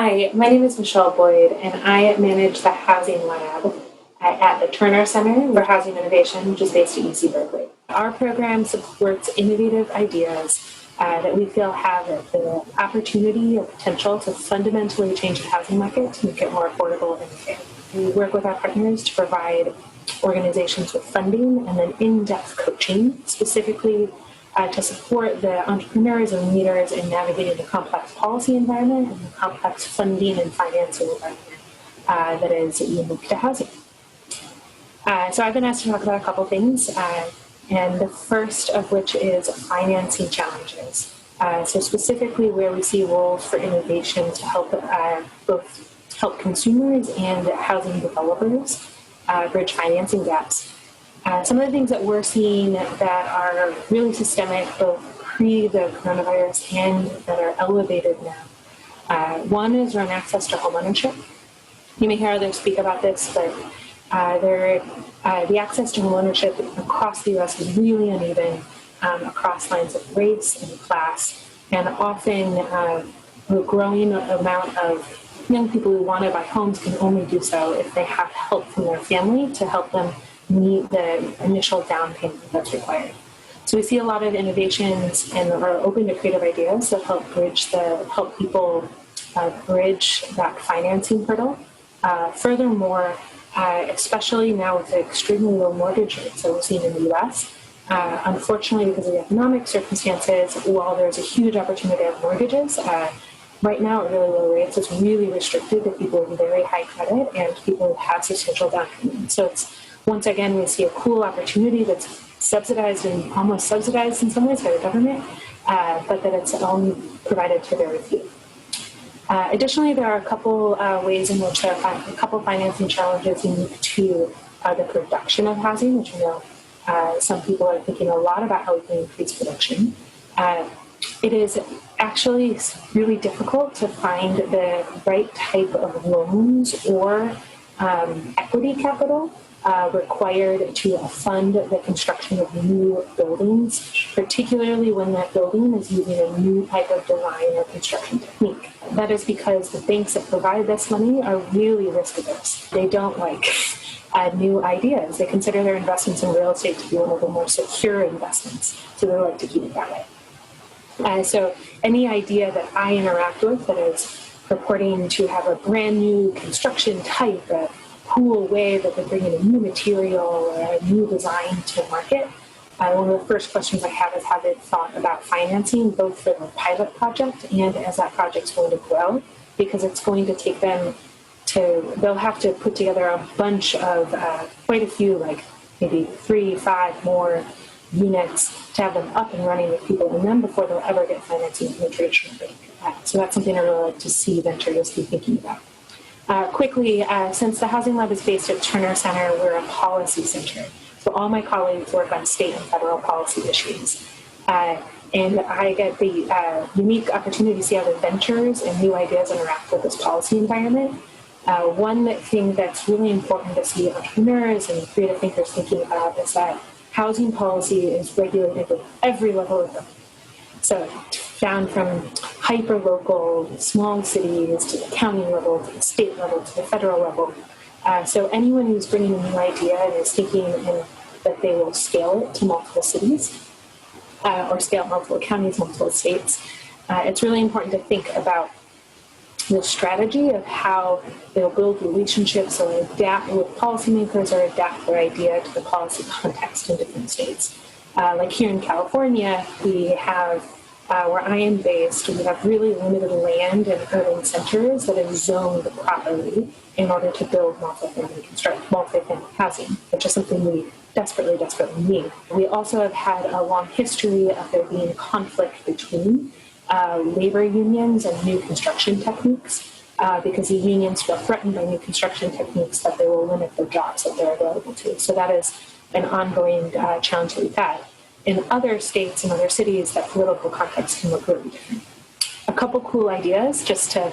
Hi, my name is Michelle Boyd, and I manage the Housing Lab at the Terner Center for Housing Innovation, which is based at UC Berkeley. Our program supports innovative ideas that we feel have the opportunity or potential to fundamentally change the housing market to make it more affordable and fair. We work with our partners to provide organizations with funding and then in-depth coaching, specifically to support the entrepreneurs and leaders in navigating the complex policy environment and the complex funding and financing environment that is unique to housing. So I've been asked to talk about a couple things, and the first of which is financing challenges. So specifically where we see roles for innovation to help both help consumers and housing developers bridge financing gaps. Some of the things that we're seeing that are really systemic, both pre the coronavirus and that are elevated now. One is around access to homeownership. You may hear others speak about this, but the access to homeownership across the U.S. is really uneven across lines of race and class, and often a growing amount of young people who want to buy homes can only do so if they have help from their family to help them meet the initial down payment that's required. So we see a lot of innovations and are open to creative ideas that help people bridge that financing hurdle. Furthermore, especially now with the extremely low mortgage rates that we're seeing in the U.S., unfortunately, because of the economic circumstances, while there's a huge opportunity of mortgages, right now at really low rates, it's really restricted to people with very high credit and people who have substantial down payment. So it's, once again, we see a cool opportunity that's subsidized and almost subsidized in some ways by the government, but that it's only provided to very few. Additionally, there are a couple ways in which there are a couple financing challenges unique to the production of housing, which I know some people are thinking a lot about how we can increase production. It is actually really difficult to find the right type of loans or equity capital required to fund the construction of new buildings, particularly when that building is using a new type of design or construction technique. That is because the banks that provide this money are really risk averse. They don't like new ideas. They consider their investments in real estate to be one of the more secure investments, so they like to keep it that way. So any idea that I interact with that is purporting to have a brand new construction type, a cool way that they're bringing a new material or a new design to market, one of the first questions I have is how they've thought about financing, both for the pilot project and as that project's going to grow, because it's going to take them they'll have to put together a bunch of, quite a few, like maybe 3-5 more units to have them up and running with people in them before they'll ever get financing from the traditional bank. So that's something I really like to see ventures be thinking about. Quickly, since the Housing Lab is based at Terner Center, we're a policy center. So all my colleagues work on state and federal policy issues. And I get the unique opportunity to see how the ventures and new ideas interact with this policy environment. One thing that's really important to see entrepreneurs and creative thinkers thinking about is that housing policy is regulated at every level of government. So down from hyper-local, small cities, to the county level, to the state level, to the federal level. So anyone who's bringing a new idea and is thinking that they will scale it to multiple cities or scale multiple counties, multiple states, it's really important to think about the strategy of how they'll build relationships or adapt with policymakers or adapt their idea to the policy context in different states. Like here in California, we have, where I am based, we have really limited land in urban centers that is zoned properly in order to build multifamily housing, which is something we desperately need. We also have had a long history of there being conflict between labor unions and new construction techniques because the unions feel threatened by new construction techniques that they will limit the jobs that they're available to. So that is an ongoing challenge that we've had. In other states and other cities, that political context can look really different. A couple cool ideas, just to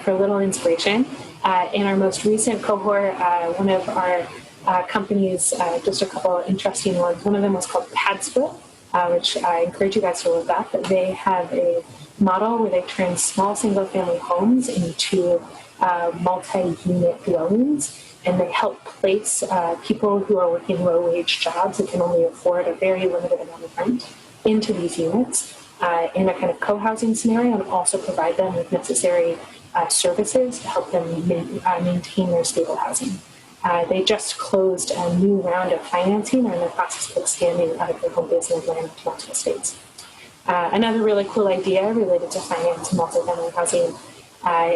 for a little inspiration. In our most recent cohort, one of our companies, just a couple interesting ones. One of them was called PadSplit, which I encourage you guys to look up. They have a model where they turn small single-family homes into multi-unit dwellings, and they help place people who are working low-wage jobs that can only afford a very limited amount of rent into these units in a kind of co-housing scenario, and also provide them with necessary services to help them maintain their stable housing. They just closed a new round of financing and are in the process of expanding out of their home base in Atlanta to multiple states. Another really cool idea related to finance and multifamily housing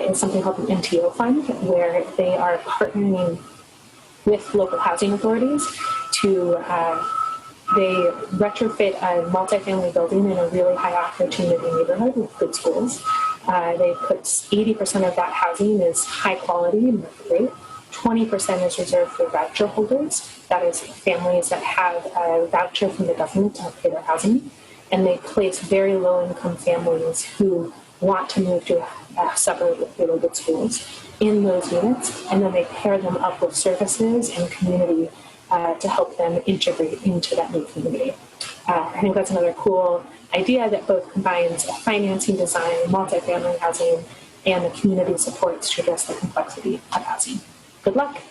is something called the Nto Fund, where they are partnering with local housing authorities to they retrofit a multifamily building in a really high opportunity neighborhood with good schools. They put 80% of that housing is high quality and market rate. 20% is reserved for voucher holders. That is families that have a voucher from the government to help pay their housing. And they place very low-income families who want to move to a suburb with really good schools in those units, and then they pair them up with services and community to help them integrate into that new community. I think that's another cool idea that both combines financing design, multifamily housing, and the community supports to address the complexity of housing. Good luck.